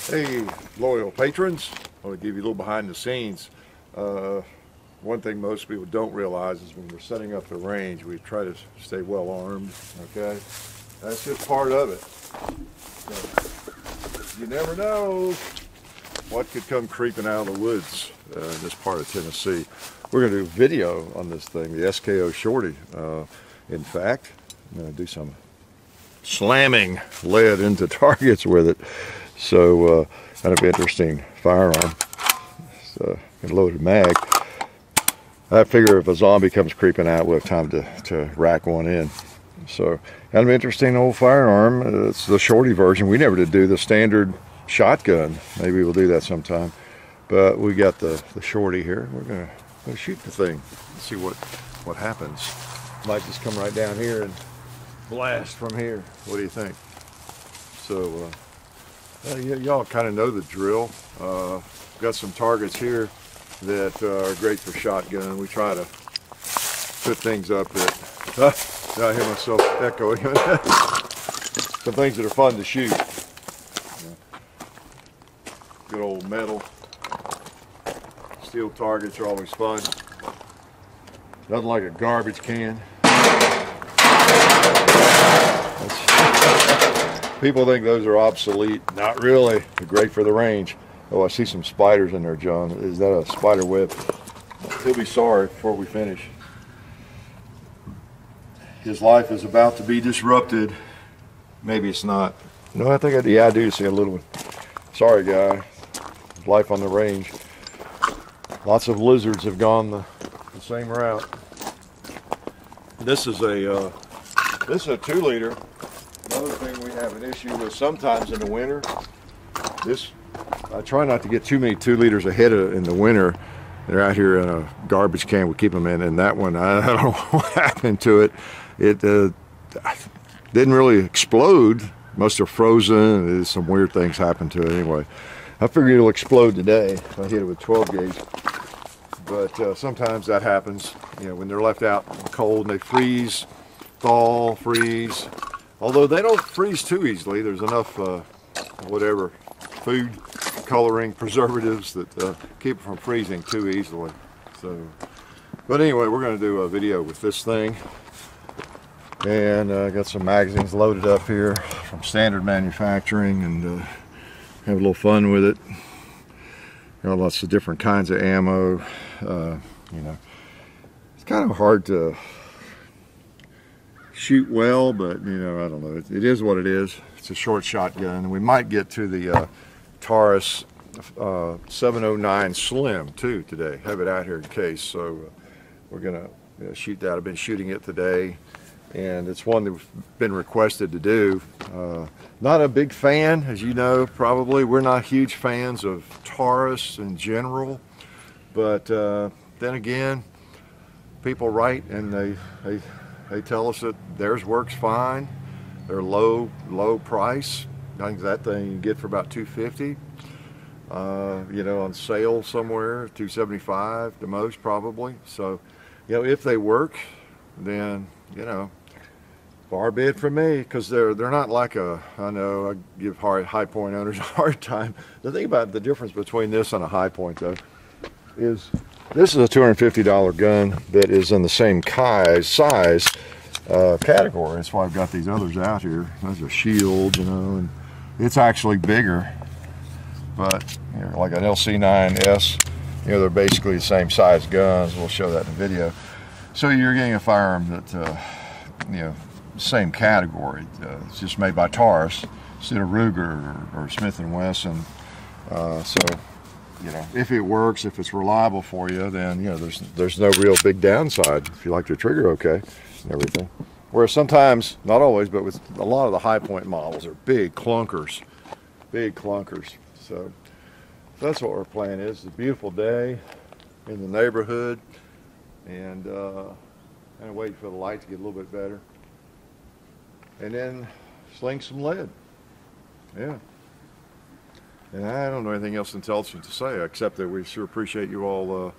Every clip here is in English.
Hey, loyal patrons, I want to give you a little behind the scenes. One thing most people don't realize is when we're setting up the range, we try to stay well armed, okay? That's just part of it. So, you never know what could come creeping out of the woods in this part of Tennessee. We're going to do video on this thing, the SKO Shorty. In fact, I'm going to do some slamming lead into targets with it. So kind of interesting firearm. It's a loaded mag. I figure if a zombie comes creeping out, we'll have time to rack one in. So kind of interesting old firearm. It's the Shorty version. We never did do the standard shotgun. Maybe we'll do that sometime. But we got the Shorty here. We're gonna shoot the thing. See what happens. Might just come right down here and blast from here. What do you think? So y'all kind of know the drill. Got some targets here that are great for shotgun. We try to put things up that I hear myself echoing. Some things that are fun to shoot. Good old metal. Steel targets are always fun. Nothing like a garbage can. People think those are obsolete. Not really. They're great for the range. Oh, I see some spiders in there, John. Is that a spider web? He'll be sorry before we finish. His life is about to be disrupted. Maybe it's not. No, I think I do see a little one. Sorry, guy. Life on the range. Lots of lizards have gone the same route. This is a 2-liter. Another thing we have an issue with sometimes in the winter. I try not to get too many 2-liters ahead in the winter. They're out here in a garbage can we keep them in, and that one, I don't know what happened to it. It didn't really explode. Must have frozen. Some weird things happened to it anyway. I figure it'll explode today if I hit it with 12 gauge. But sometimes that happens, you know, when they're left out in the cold and they freeze, thaw, freeze. Although they don't freeze too easily. There's enough whatever food coloring preservatives that keep it from freezing too easily. So, but anyway, we're going to do a video with this thing, and I got some magazines loaded up here from Standard Manufacturing, and have a little fun with it. Got lots of different kinds of ammo. You know, it's kind of hard to shoot well, but you know, I don't know. It is what it is. It's a short shotgun. We might get to the Taurus 709 Slim too today. Have it out here in case. So we're gonna shoot that. I've been shooting it today, and it's one that's been requested to do. Not a big fan, as you know, probably. We're not huge fans of Taurus in general, but then again, people write and they tell us that theirs works fine. They're low price. I think that thing you can get for about $250. You know, on sale somewhere, $275 the most probably. So, you know, if they work, then you know, far be it from me, because they're not like a, I know I give high point owners a hard time. The thing about the difference between this and a high point though is this is a $250 gun that is in the same size category. That's why I've got these others out here. Those are Shield, you know, and it's actually bigger, but you know, like an LC9S, you know, they're basically the same size guns. We'll show that in the video. So you're getting a firearm that you know, same category. It's just made by Taurus instead of Ruger or Smith & Wesson. So, you know, if it works, if it's reliable for you, then, you know, there's no real big downside if you like your trigger okay and everything. Whereas sometimes, not always, but with a lot of the high point models are big clunkers. So that's what our plan is. It's a beautiful day in the neighborhood, and kind of waiting for the light to get a little bit better, and then sling some lead. Yeah. And I don't know anything else intelligent to say except that we sure appreciate you all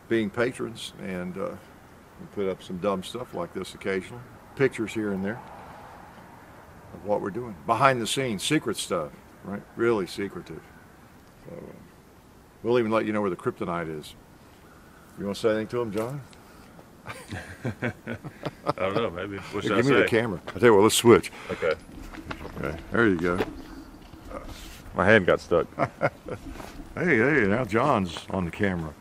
being patrons, and we put up some dumb stuff like this occasionally, pictures here and there of what we're doing, behind the scenes, secret stuff. right? Really secretive. So we'll even let you know where the kryptonite is. You want to say anything to him, John? I don't know, maybe. What should Hey, I give me say? the camera. I tell you what, let's switch. Okay. Okay, there you go. My hand got stuck. Hey, now John's on the camera.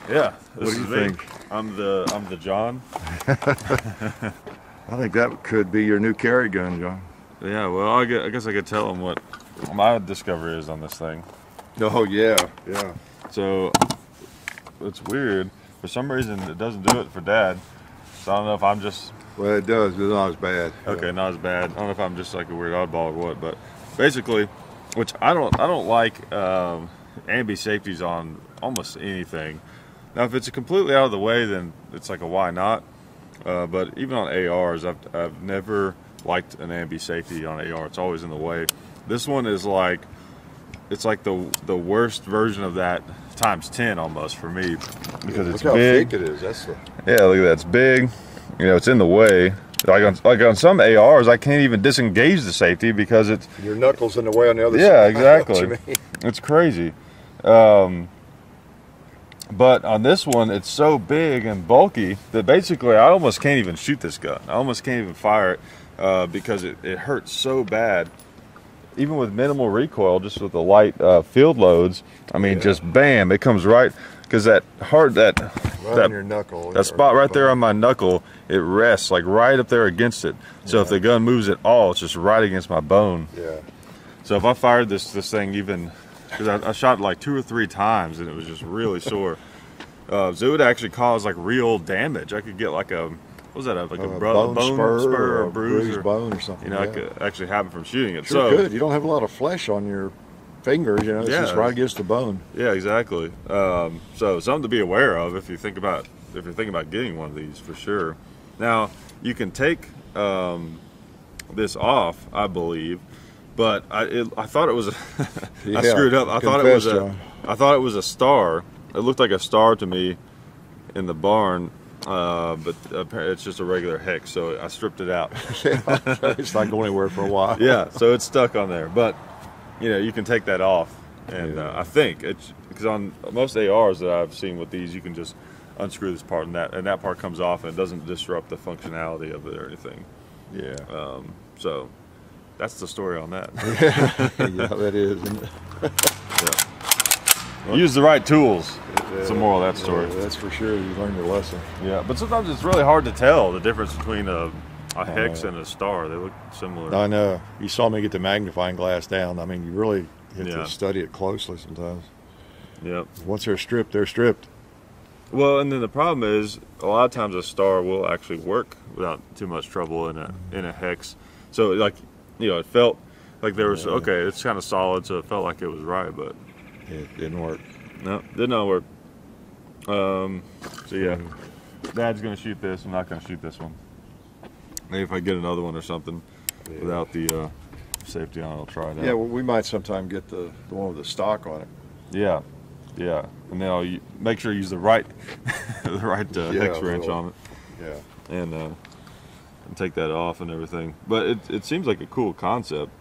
Yeah. What do you think? I'm the John. I think that could be your new carry gun, John. Yeah. Well, I guess I could tell him what my discovery is on this thing. Oh yeah. So it's weird. For some reason, it doesn't do it for Dad. So I don't know if I'm just Well, it does, but it's not as bad. okay, not as bad. I don't know if I'm just like a weird oddball or what, but basically, which I don't like ambi safeties on almost anything. Now, if it's completely out of the way, then it's like a why not. But even on ARs, I've never liked an ambi safety on AR. It's always in the way. This one is like it's like the worst version of that times 10 almost for me because it's Look how big. thick it is. That's the. Yeah, look at that. It's big. You know, it's in the way. Like on some ARs, I can't even disengage the safety because it's Your knuckles in the way on the other side. yeah, I know what you exactly. mean. It's crazy. But on this one, it's so big and bulky that basically I almost can't even shoot this gun. I almost can't even fire it because it hurts so bad. Even with minimal recoil, just with the light field loads, I mean, just bam, it comes right because that On your knuckle. that spot right there on my knuckle, it rests like right up there against it. So if the gun moves at all, it's just right against my bone. Yeah. So if I fired this thing even, because I shot it like 2 or 3 times and it was just really sore. So it would actually cause like real damage. I could get like a, what was that, like a bone spur or a bruise or bone or something. you know, it could actually happen from shooting it. Sure So could. You don't have a lot of flesh on your fingers, you know, it's just right against the bone. yeah, exactly. So something to be aware of if you're thinking about getting one of these for sure. Now you can take this off, I believe, but I thought it was a I screwed up. I thought it was a star. It looked like a star to me in the barn, but apparently it's just a regular hex. So I stripped it out. It's not going anywhere for a while. Yeah, so it's stuck on there, but you know you can take that off, and I think it's because on most ARs that I've seen with these, you can just unscrew this part and that part comes off, and it doesn't disrupt the functionality of it or anything. Yeah. So that's the story on that. Yeah, that is. Isn't it? Use the right tools. It's the moral of that story. Yeah, that's for sure. You learned your lesson. Yeah, but sometimes it's really hard to tell the difference between a hex and a star. They look similar. I know. You saw me get the magnifying glass down. I mean, you really have Yeah. to study it closely sometimes. Yep. Once they're stripped, they're stripped. Well, and then the problem is a lot of times a star will actually work without too much trouble in a hex. So like, you know, it felt like there was okay. It's kind of solid, so it felt like it was right, but It didn't work. no, did not work. So yeah, Dad's gonna shoot this. I'm not gonna shoot this one. Maybe if I get another one or something without the safety on, I'll try it out. Yeah, well, we might sometime get the one with the stock on it. Yeah, yeah, and then I'll make sure you use the right hex wrench little- on it, Yeah. and take that off and everything. But it seems like a cool concept.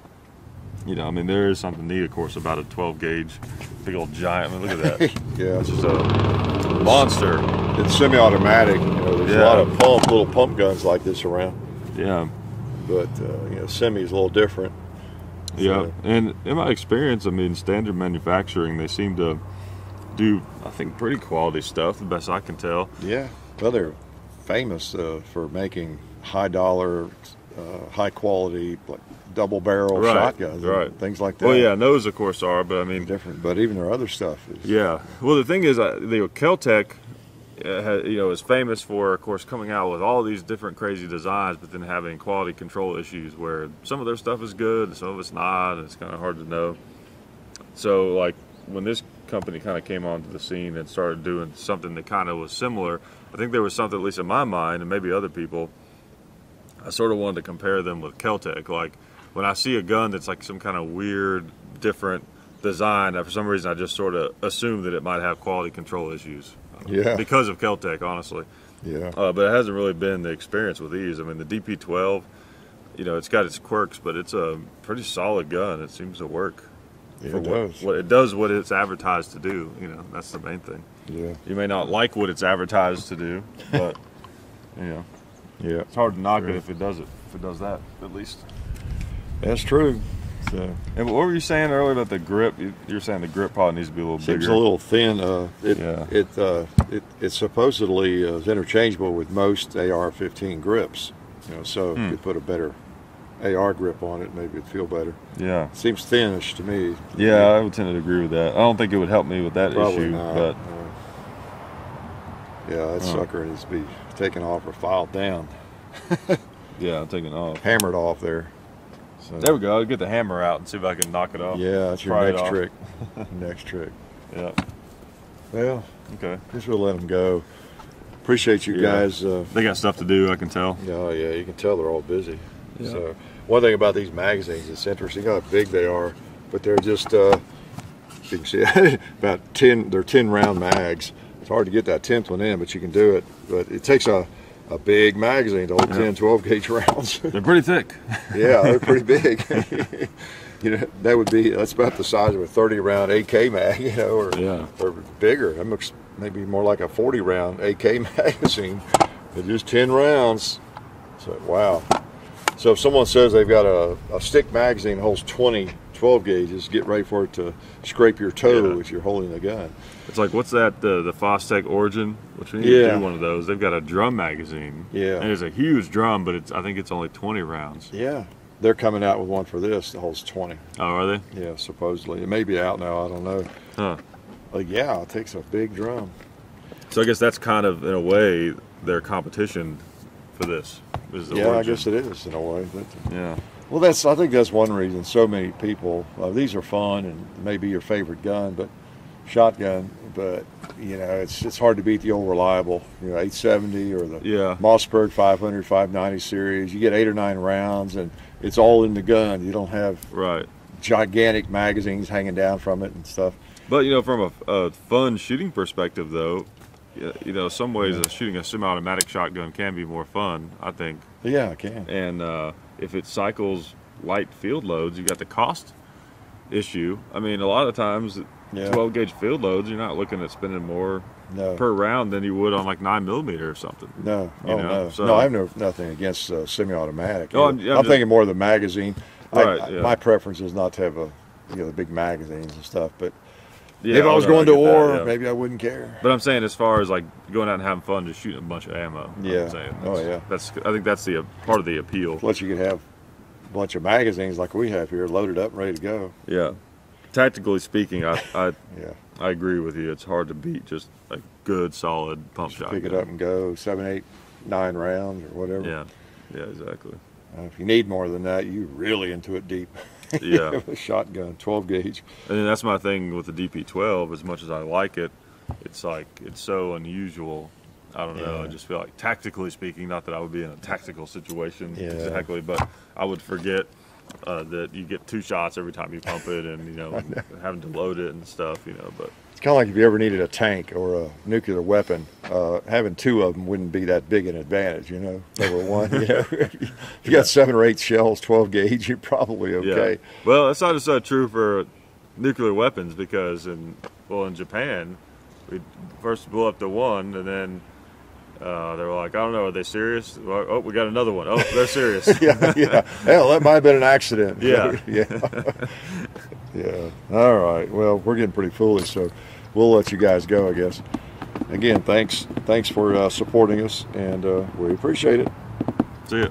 You know, I mean, there is something neat, of course, about a 12 gauge, big old giant. I mean, look at that. Yeah. It's just a monster. It's semi-automatic. You know, there's a lot of little pump guns like this around. Yeah. But you know, semi is a little different. Yeah, So, and in my experience, I mean, standard manufacturing, they seem to do, I think, pretty quality stuff, the best I can tell. yeah. Well, they're famous for making high dollar, high quality, like double barrel shotguns, and things like that. Well, yeah, those of course are, but I mean, Different, but even their other stuff is. yeah. Well, the thing is, Kel-Tec, you know, is famous for, of course, coming out with all these different crazy designs, but then having quality control issues where some of their stuff is good, and some of it's not, and it's kind of hard to know. So, like, when this company kind of came onto the scene and started doing something that kind of was similar, I think there was something, at least in my mind, and maybe other people, I sort of wanted to compare them with Kel-Tec. Like, when I see a gun that's like some kind of weird, different design, for some reason I just sort of assume that it might have quality control issues. Yeah. Because of Kel-Tec, honestly. Yeah. But it hasn't really been the experience with these. I mean, the DP-12, you know, it's got its quirks, but it's a pretty solid gun. It seems to work. Yeah, for it does. what it does, what it's advertised to do. You know, that's the main thing. Yeah. You may not like what it's advertised to do, but you know, Yeah. it's hard to knock True. it if it does it. If it does that, at least. That's true. So And what were you saying earlier about the grip? You're saying the grip probably needs to be a little seems bigger. a little thin. Yeah. It supposedly is interchangeable with most AR-15 grips. You know, so if you put a better AR grip on it, maybe it'd feel better. Yeah. It seems thinnish to me. Yeah, I would tend to agree with that. I don't think it would help me with that Probably issue, not. but Yeah, that sucker needs to be taken off or filed down, yeah, I'm taking it off. hammered off there. So, There we go. I'll get the hammer out and see if I can knock it off. yeah, that's your Pry it next off. trick. Next trick. Yeah. Well, Okay. guess we'll let them go. Appreciate you Yeah. guys. They got stuff to do, I can tell. Oh yeah, you can tell they're all busy. Yeah. So one thing about these magazines, it's interesting how big they are, but they're just you can see about 10. They're 10 round mags. It's hard to get that 10th one in, but you can do it. But it takes a big magazine to hold 10, 12 gauge rounds. They're pretty thick. Yeah, they're pretty big. You know, that's about the size of a 30 round AK mag, you know, or bigger. That looks maybe more like a 40 round AK magazine. But just 10 rounds. So wow. So if someone says they've got a stick magazine that holds 20 12 gauges, get ready for it to scrape your toe if you're holding the gun. It's like, what's that, the Fostech Origin? Which we need to do one of those. They've got a drum magazine. Yeah. And it's a huge drum, but I think it's only 20 rounds. Yeah. They're coming out with one for this that holds 20. Oh, are they? Yeah, supposedly. It may be out now, I don't know. Huh. Like, yeah, it takes a big drum. So I guess that's kind of, in a way, their competition for this. Is the Yeah, Origin. I guess it is in a way. But, Yeah. well, I think that's one reason so many people, these are fun and maybe your favorite gun, but shotgun, but you know, it's hard to beat the old reliable, you know, 870 or the Mossberg 500, 590 series. You get 8 or 9 rounds and it's all in the gun. You don't have gigantic magazines hanging down from it and stuff. But you know, from a fun shooting perspective though, you know, some ways shooting a semi-automatic shotgun can be more fun, I think. Yeah, it can. And if it cycles light field loads, you got the cost issue. I mean, a lot of times 12 gauge field loads, you're not looking at spending more per round than you would on like 9mm or something. No, know? no. So, No, I have nothing against semi-automatic. Oh, I'm thinking more of the magazine. Right, My preference is not to have the big magazines and stuff, but yeah, if I was going to war, that, maybe I wouldn't care. But I'm saying, as far as like going out and having fun, just shooting a bunch of ammo. Yeah. I'm saying. I think that's the part of the appeal. Plus, you could have a bunch of magazines like we have here, loaded up, and ready to go. Yeah. Tactically speaking, I agree with you. It's hard to beat just a good, solid pump shotgun. Pick it up and go, 7, 8, 9 rounds or whatever. Yeah. Yeah, exactly. If you need more than that, you're really into it deep. Yeah. With a shotgun, 12 gauge. And then that's my thing with the DP12. As much as I like it, it's like, it's so unusual. I don't know. I just feel like, tactically speaking, not that I would be in a tactical situation exactly, but I would forget that you get 2 shots every time you pump it, and you know, having to load it and stuff. You know, but it's kind of like if you ever needed a tank or a nuclear weapon, having 2 of them wouldn't be that big an advantage, you know, over one. You know, if you got 7 or 8 shells, 12 gauge, you're probably okay. Yeah. Well, that's not just true for nuclear weapons, because in Japan, we first blew up the one, and then they were like, I don't know, are they serious? Well, oh, we got another one. Oh, they're serious. yeah. Hell, that might have been an accident. Yeah. Yeah. All right. Well, we're getting pretty foolish, so we'll let you guys go, I guess. Again, thanks for supporting us, and we appreciate it. See ya.